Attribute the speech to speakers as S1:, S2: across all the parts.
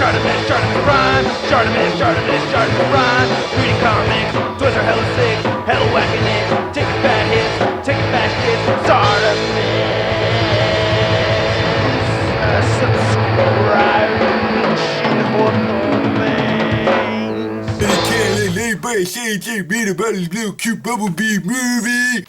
S1: ShartimusPrime. Reading comics, toys are hella sick, hella whacking it, taking bad hits, taking back hits. Subscribe for more things.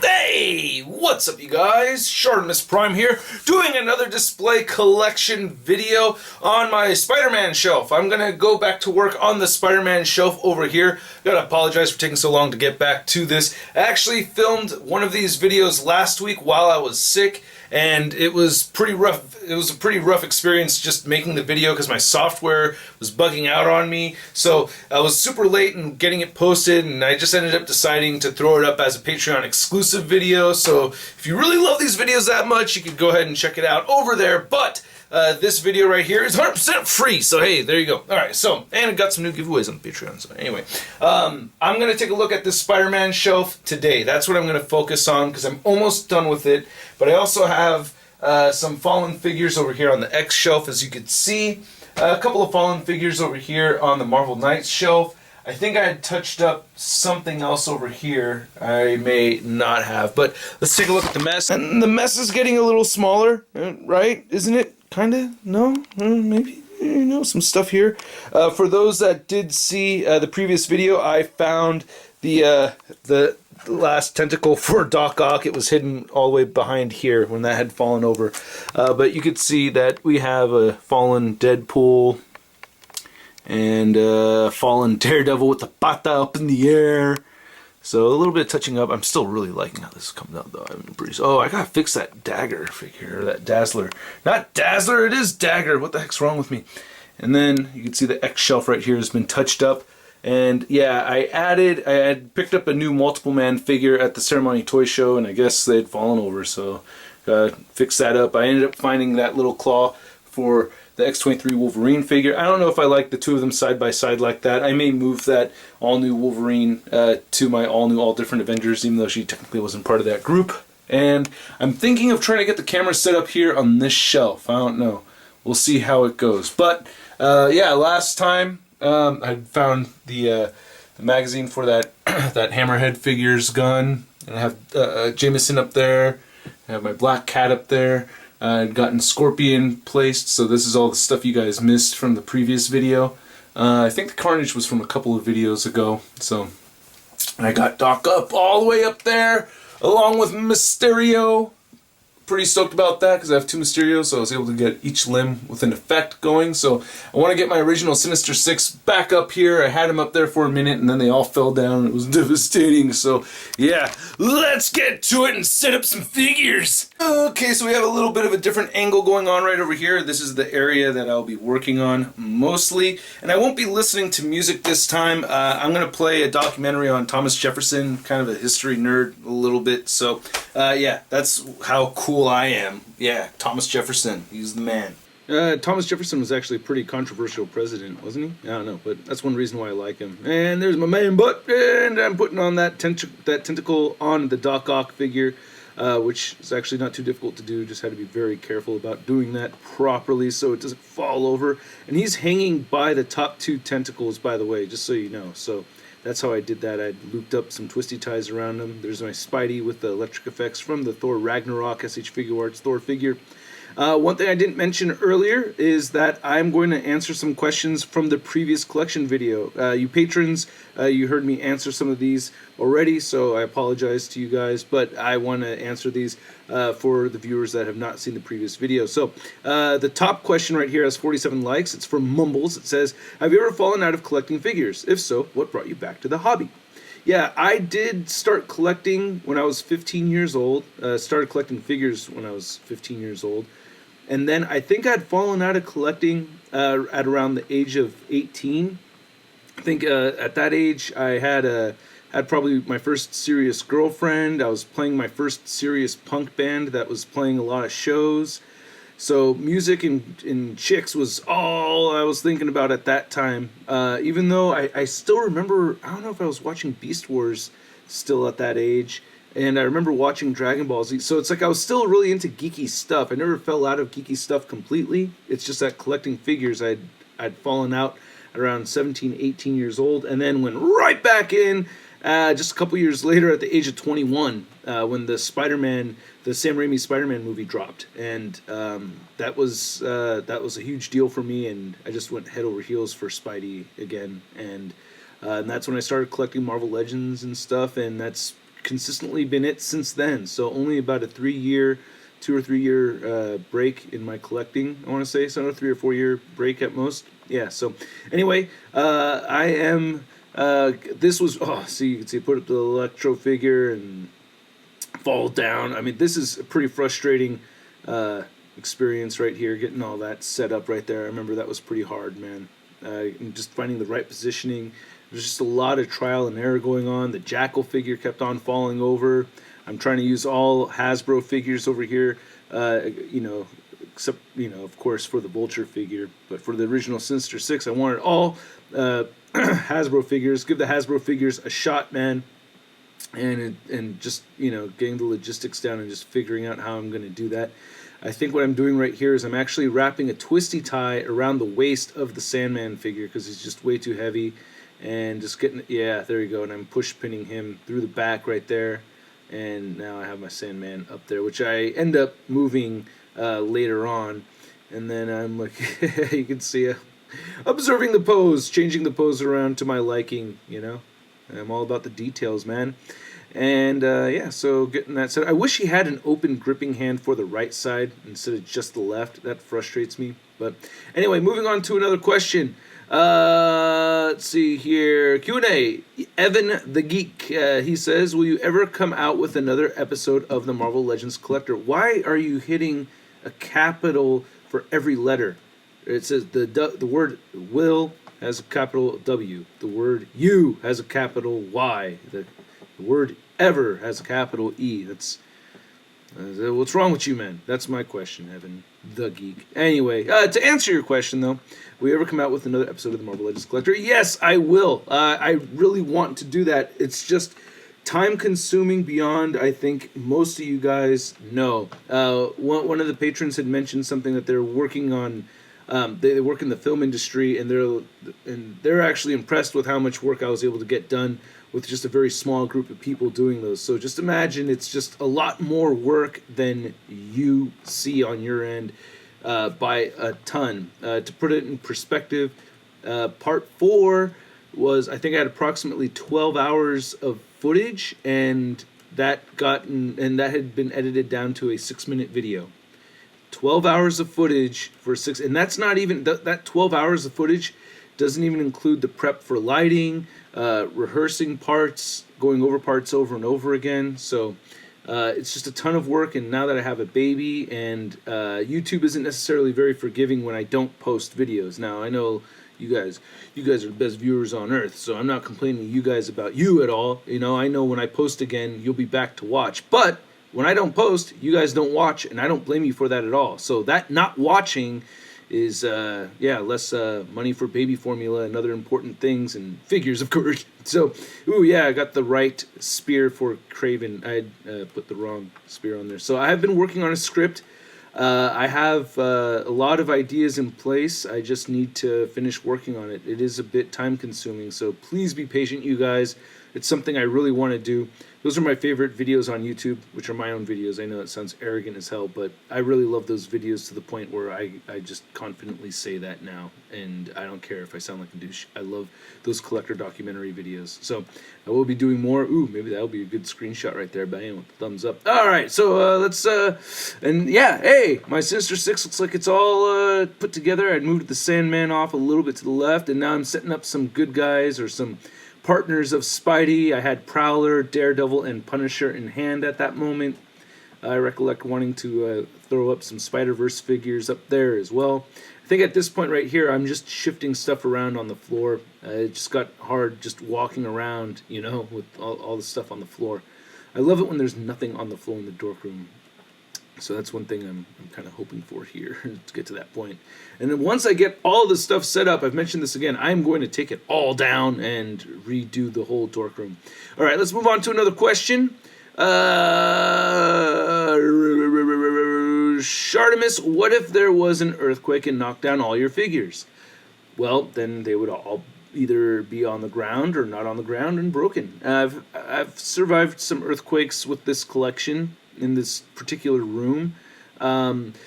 S2: Hey, what's up you guys? ShartimusPrime here, doing another display collection video on my Spider-Man shelf. I'm gonna go back to work on the Spider-Man shelf over here. Gotta apologize for taking so long to get back to this. I actually filmed one of these videos last week while I was sick, and it was pretty rough. It was a pretty rough experience just making the video because my software was bugging out on me. So I was super late in getting it posted, and I just ended up deciding to throw it up as a Patreon exclusive video. So if you really love these videos that much, you could go ahead and check it out over there. But this video right here is 100% free, so hey, there you go. Alright, so, and I got some new giveaways on Patreon, so anyway. I'm going to take a look at this Spider-Man shelf today. That's what I'm going to focus on, because I'm almost done with it. But I also have some Fallen figures over here on the X shelf, as you can see. A couple of Fallen figures over here on the Marvel Knights shelf. I think I had touched up something else over here. I may not have, but let's take a look at the mess. And the mess is getting a little smaller, right? Isn't it? Kinda? No? Maybe? You know, some stuff here. For those that did see the previous video, I found the last tentacle for Doc Ock. It was hidden all the way behind here when that had fallen over. But you could see that we have a fallen Deadpool and fallen Daredevil with the pata up in the air. So a little bit of touching up. I'm still really liking how this is coming out though. Oh, I gotta fix that Dagger figure, or that Dazzler. Not Dazzler, it is Dagger. What the heck's wrong with me? And then you can see the X shelf right here has been touched up. And yeah, I had picked up a new Multiple Man figure at the Ceremony Toy Show, and I guess they had fallen over, so fixed that up. I ended up finding that little claw for the X-23 Wolverine figure. I don't know if I like the two of them side by side like that. I may move that all-new Wolverine to my all-new, all-different Avengers, even though she technically wasn't part of that group. And I'm thinking of trying to get the camera set up here on this shelf. I don't know. We'll see how it goes. But, yeah, last time I found the magazine for that, that Hammerhead Figures gun. And I have Jameson up there. I have my Black Cat up there. I'd gotten Scorpion placed, so this is all the stuff you guys missed from the previous video. I think the Carnage was from a couple of videos ago, so I got Doc up all the way up there, along with Mysterio. Pretty stoked about that because I have two Mysterios, so I was able to get each limb with an effect going. So I want to get my original Sinister 6 back up here. I had him up there for a minute and then they all fell down. It was devastating. So yeah, let's get to it and set up some figures. Okay, so we have a little bit of a different angle going on right over here. This is the area that I'll be working on mostly. And I won't be listening to music this time. I'm going to play a documentary on Thomas Jefferson, kind of a history nerd a little bit. So yeah, that's how cool I am. Yeah, Thomas Jefferson. He's the man. Thomas Jefferson was actually a pretty controversial president, wasn't he? I don't know, but that's one reason why I like him. And there's my man butt, and I'm putting on that tentacle on the Doc Ock figure, which is actually not too difficult to do. Just had to be very careful about doing that properly so it doesn't fall over. And he's hanging by the top two tentacles, by the way, just so you know. So that's how I did that. I looped up some twisty ties around him. There's my Spidey with the electric effects from the Thor Ragnarok SH Figure Arts Thor figure. One thing I didn't mention earlier is that I'm going to answer some questions from the previous collection video. You patrons, you heard me answer some of these already, so I apologize to you guys, but I want to answer these for the viewers that have not seen the previous video. So, the top question right here has 47 likes. It's from Mumbles. It says, have you ever fallen out of collecting figures? If so, what brought you back to the hobby? Yeah, I did start collecting when I was 15 years old. Started collecting figures when I was 15 years old. And then I think I'd fallen out of collecting at around the age of 18. I think at that age I had probably my first serious girlfriend. I was playing my first serious punk band that was playing a lot of shows. So music and chicks was all I was thinking about at that time. Even though I still remember, I don't know if I was watching Beast Wars still at that age. And I remember watching Dragon Ball Z. So it's like I was still really into geeky stuff. I never fell out of geeky stuff completely. It's just that collecting figures, I'd
S3: I'd fallen out at around 17, 18 years old, and then went right back in just a couple years later at the age of 21 when the Sam Raimi Spider-Man movie dropped, and that was a huge deal for me, and I just went head over heels for Spidey again, and that's when I started collecting Marvel Legends and stuff, and that's consistently been it since then. So only about a 2 or 3 year break in my collecting, I want to say, so a 3 or 4 year break at most. Yeah, so anyway, I am, this was, see, you can see, put up the Electro figure and fall down. I mean, this is a pretty frustrating experience right here, getting all that set up right there. I remember that was pretty hard, man. And just finding the right positioning. There's just a lot of trial and error going on. The Jackal figure kept on falling over. I'm trying to use all Hasbro figures over here, except, of course, for the Vulture figure. But for the original Sinister 6, I wanted all Hasbro figures. Give the Hasbro figures a shot, man. And just, getting the logistics down and just figuring out how I'm going to do that. I think what I'm doing right here is I'm actually wrapping a twisty tie around the waist of the Sandman figure because he's just way too heavy. And just getting, yeah, there you go. And I'm push pinning him through the back right there. And now I have my Sandman up there, which I end up moving later on. And then I'm like, you can see, observing the pose, changing the pose around to my liking, I'm all about the details, man. And, so getting that set. I wish he had an open gripping hand for the right side instead of just the left. That frustrates me. But anyway, moving on to another question. Let's see here. Q&A. Evan the Geek, he says, will you ever come out with another episode of the Marvel Legends Collector? Why are you hitting a capital for every letter? It says the word will has a capital W. The word you has a capital Y. The word ever has a capital E. That's what's wrong with you, man? That's my question, Evan the Geek. Anyway, to answer your question, though, will you ever come out with another episode of the Marvel Legends Collector? Yes, I will. I really want to do that. It's just time-consuming beyond, I think, most of you guys know. One of the patrons had mentioned something that they're working on. They work in the film industry, and they're actually impressed with how much work I was able to get done with just a very small group of people doing those. So just imagine it's just a lot more work than you see on your end by a ton. To put it in perspective, part 4 was, I think I had approximately 12 hours of footage, and that had been edited down to a 6-minute video. 12 hours of footage for 6, and that's not even, that 12 hours of footage doesn't even include the prep for lighting, rehearsing parts, going over parts over and over again. So it's just a ton of work, and now that I have a baby, and YouTube isn't necessarily very forgiving when I don't post videos. Now, I know you guys are the best viewers on earth, so I'm not complaining to you guys about you at all. I know when I post again, you'll be back to watch. But when I don't post, you guys don't watch, and I don't blame you for that at all. So that not watching is, less money for baby formula and other important things, and figures, of course. So, I got the right spear for Craven. I had put the wrong spear on there. So I have been working on a script. I have a lot of ideas in place. I just need to finish working on it. It is a bit time-consuming, so please be patient, you guys. It's something I really want to do. Those are my favorite videos on YouTube, which are my own videos. I know it sounds arrogant as hell, but I really love those videos to the point where I just confidently say that now, and I don't care if I sound like a douche. I love those collector documentary videos. So I will be doing more. Maybe that'll be a good screenshot right there. Bam, with the thumbs up. All right, so let's, hey, my Sinister 6 looks like it's all put together. I moved the Sandman off a little bit to the left, and now I'm setting up some good guys or some partners of Spidey. I had Prowler, Daredevil, and Punisher in hand at that moment. I recollect wanting to throw up some Spider-Verse figures up there as well. I think at this point right here, I'm just shifting stuff around on the floor. It just got hard just walking around, with all the stuff on the floor. I love it when there's nothing on the floor in the dork room. So that's one thing I'm kind of hoping for here, to get to that point. And then once I get all the stuff set up, I've mentioned this again, I'm going to take it all down and redo the whole dork room. All right, let's move on to another question. Shartimus, what if there was an earthquake and knocked down all your figures? well, then they would all either be on the ground or not on the ground and broken. I've survived some earthquakes with this collection in this particular room.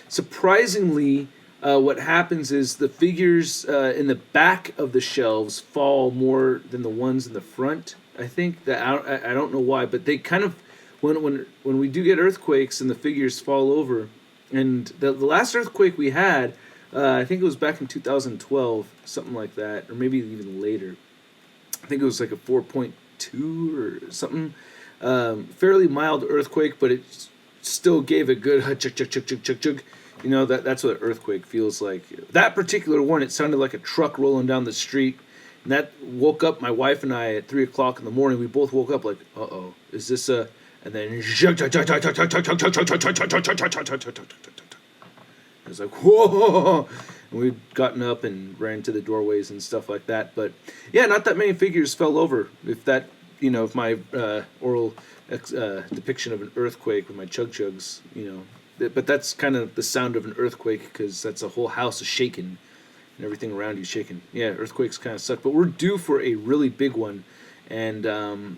S3: Surprisingly, what happens is the figures in the back of the shelves fall more than the ones in the front. I think that I don't know why, but they kind of when we do get earthquakes and the figures fall over, and the last earthquake we had, I think it was back in 2012, something like that, or maybe even later. I think it was like a 4.2 or something, fairly mild earthquake, but it still gave a good chug chug chug chug chug chug. You know, that's what an earthquake feels like. That particular one, it sounded like a truck rolling down the street. And that woke up my wife and I at 3 o'clock in the morning. We both woke up like, uh-oh, is this a... And then... It was like, whoa! And we'd gotten up and ran to the doorways and stuff like that. But, yeah, not that many figures fell over. If that, if my oral depiction of an earthquake with my chug-chugs, But that's kind of the sound of an earthquake, because that's a whole house is shaking and everything around you shaking. Yeah, earthquakes kind of suck, but we're due for a really big one. And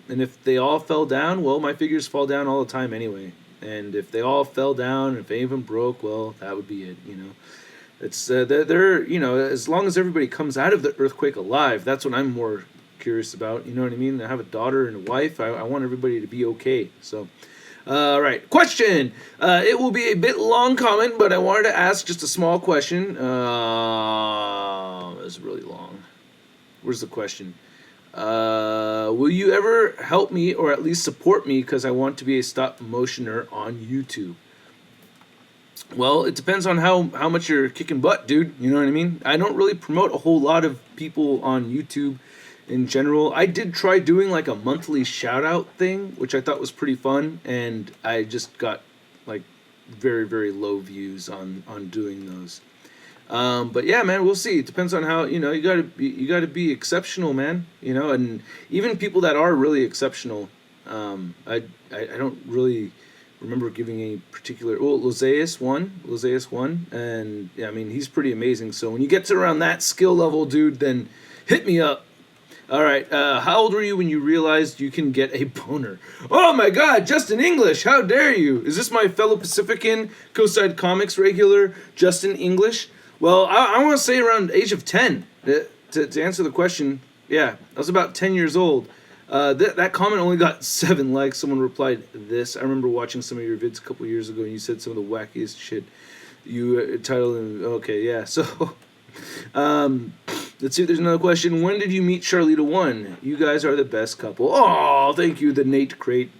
S3: if they all fell down, well, my figures fall down all the time anyway. And if they all fell down, and if any of them broke, well, that would be it. It's they're as long as everybody comes out of the earthquake alive, that's what I'm more curious about. You know what I mean? I have a daughter and a wife. I want everybody to be okay. So. All right, question. It will be a bit long comment, but I wanted to ask just a small question. It's really long. Where's the question? Will you ever help me or at least support me because I want to be a stop motioner on YouTube? Well, it depends on how much you're kicking butt, dude. You know what I mean? I don't really promote a whole lot of people on YouTube in general. I did try doing like a monthly shout out thing, which I thought was pretty fun, and I just got like very, very low views on doing those. But yeah, man, we'll see. It depends on how, you gotta be exceptional, man. And even people that are really exceptional, I don't really remember giving any particular. Well, Lozeus won, and yeah, I mean, he's pretty amazing. So when you get to around that skill level, dude, then hit me up. All right, how old were you when you realized you can get a boner? Oh my God, Justin English, how dare you? Is this my fellow Pacifican, Coastside Comics regular, Justin English? Well, I want to say around age of 10, to answer the question. Yeah, I was about 10 years old. That comment only got 7 likes. Someone replied this. I remember watching some of your vids a couple years ago, and you said some of the wackiest shit. You titled, okay, yeah, so... Let's see if there's another question. When did you meet Charlita 1? You guys are the best couple. Oh, thank you, the Nate Crate.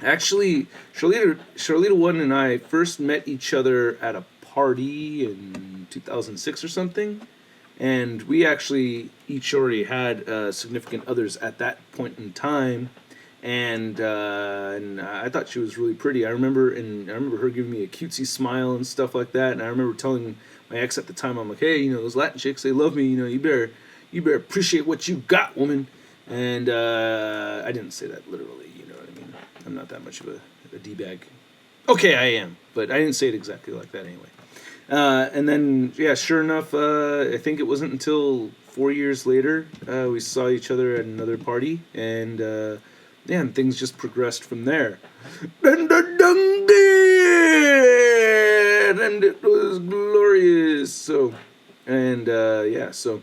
S3: Actually, Charlita 1 and I first met each other at a party in 2006 or something. And we actually each already had significant others at that point in time. And I thought she was really pretty. I remember her giving me a cutesy smile and stuff like that. And I remember telling my ex at the time, I'm like, hey, those Latin chicks, they love me. You better appreciate what you got, woman. And I didn't say that literally. You know what I mean? I'm not that much of a d-bag. Okay, I am, but I didn't say it exactly like that anyway. And then, yeah, sure enough, I think it wasn't until 4 years later we saw each other at another party, and and things just progressed from there. And it was glorious. So, and so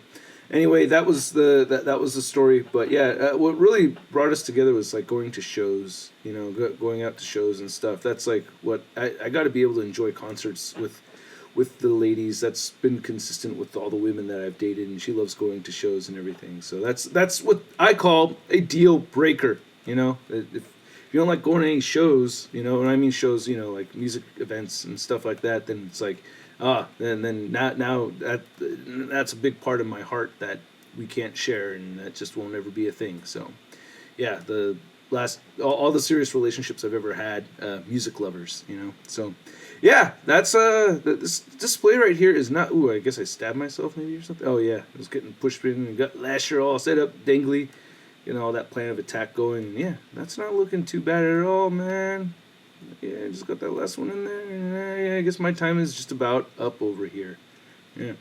S3: anyway, that was the story. But yeah, what really brought us together was like going to shows, going out to shows and stuff. That's like what I got to be able to enjoy concerts with the ladies. That's been consistent with all the women that I've dated, and she loves going to shows and everything. So that's what I call a deal breaker. If you don't like going to any shows, when I mean shows, like music events and stuff like that, then it's like, then now that's a big part of my heart that we can't share, and that just won't ever be a thing. So, yeah, the last all the serious relationships I've ever had, music lovers, So, yeah, that's this display right here is not. Ooh, I guess I stabbed myself maybe or something. Oh yeah, I was getting pushed in and got lasher all set up, dangly. All that plan of attack going. Yeah, that's not looking too bad at all, man. Yeah, I just got that last one in there. Yeah, I guess my time is just about up over here. Yeah.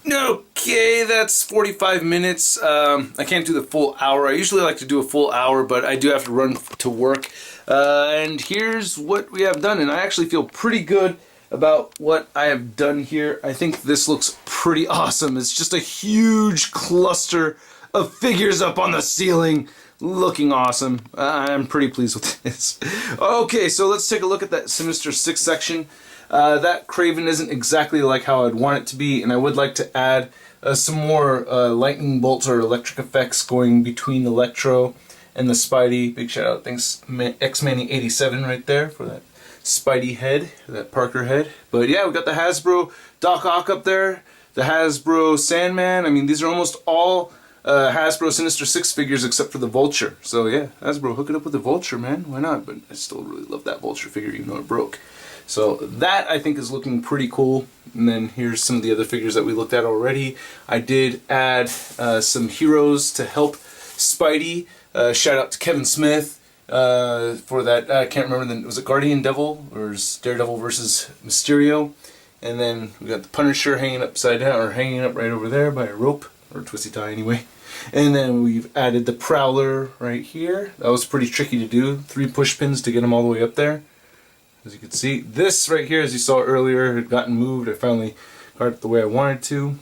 S2: No Okay, that's 45 minutes. I can't do the full hour. I usually like to do a full hour, but I do have to run to work. And here's what we have done, and I actually feel pretty good about what I have done here. I think this looks pretty awesome. It's just a huge cluster of figures up on the ceiling, looking awesome. I'm pretty pleased with this. Okay, so let's take a look at that Sinister 6 section. That Kraven isn't exactly like how I'd want it to be, and I would like to add some more lightning bolts or electric effects going between Electro and the Spidey. Big shout out, thanks X-Manny87 right there for that Spidey head, that Parker head. But yeah, we got the Hasbro Doc Ock up there, the Hasbro Sandman. I mean, these are almost all Hasbro Sinister 6 figures except for the Vulture. So yeah, Hasbro, hook it up with the Vulture, man. Why not? But I still really love that Vulture figure even though it broke. So that I think is looking pretty cool. And then here's some of the other figures that we looked at already. I did add some heroes to help Spidey. Shout out to Kevin Smith for that. I can't remember, was it Guardian Devil or Daredevil versus Mysterio? And then we got the Punisher hanging upside down, or hanging up right over there by a rope, or a twisty tie anyway. And then we've added the Prowler right here. That was pretty tricky to do. 3 push pins to get him all the way up there. As you can see, this right here, as you saw earlier, had gotten moved. I finally got it the way I wanted to.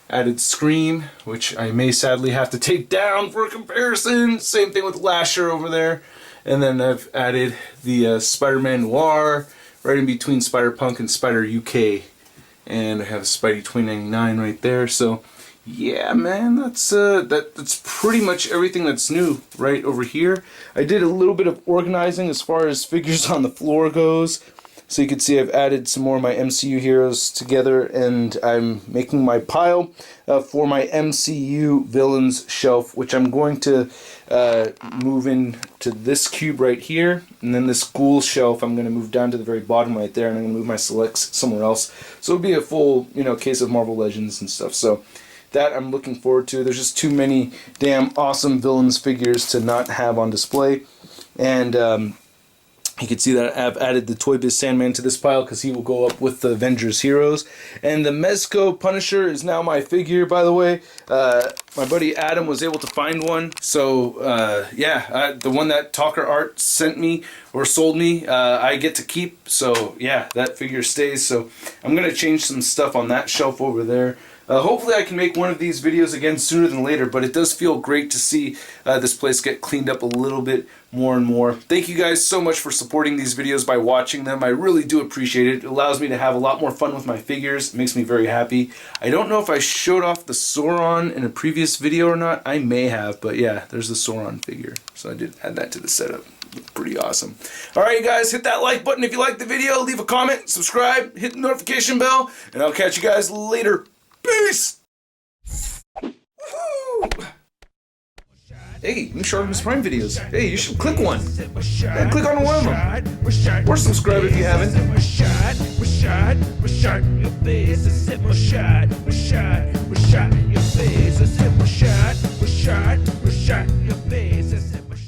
S2: Added Scream, which I may sadly have to take down for a comparison. Same thing with Lasher over there. And then I've added the Spider-Man Noir right in between Spider-Punk and Spider-UK. And I have Spidey 2099 right there. So yeah, man, that's pretty much everything that's new right over here. I did a little bit of organizing as far as figures on the floor goes. So you can see I've added some more of my MCU heroes together, and I'm making my pile for my MCU villains shelf, which I'm going to move into this cube right here, and then this ghoul shelf I'm going to move down to the very bottom right there, and I'm going to move my selects somewhere else. So it'll be a full, case of Marvel Legends and stuff. So that I'm looking forward to. There's just too many damn awesome villains figures to not have on display. And you can see that I've added the Toy Biz Sandman to this pile because he will go up with the Avengers heroes. And the Mezco Punisher is now my figure, by the way. My buddy Adam was able to find one. So, yeah, the one that Talker Art sent me or sold me, I get to keep. So, yeah, that figure stays. So, I'm going to change some stuff on that shelf over there. Hopefully I can make one of these videos again sooner than later, but it does feel great to see this place get cleaned up a little bit more and more. Thank you guys so much for supporting these videos by watching them. I really do appreciate it. It allows me to have a lot more fun with my figures. It makes me very happy. I don't know if I showed off the Sauron in a previous video or not. I may have, but yeah, there's the Sauron figure. So I did add that to the setup. Pretty awesome. Alright guys, hit that like button if you liked the video, leave a comment, subscribe, hit the notification bell, and I'll catch you guys later. Peace! Woo! Hey, new ShartimusPrime videos. Hey, you should click one. Yeah, click on one of them. Or subscribe if you haven't. Your face,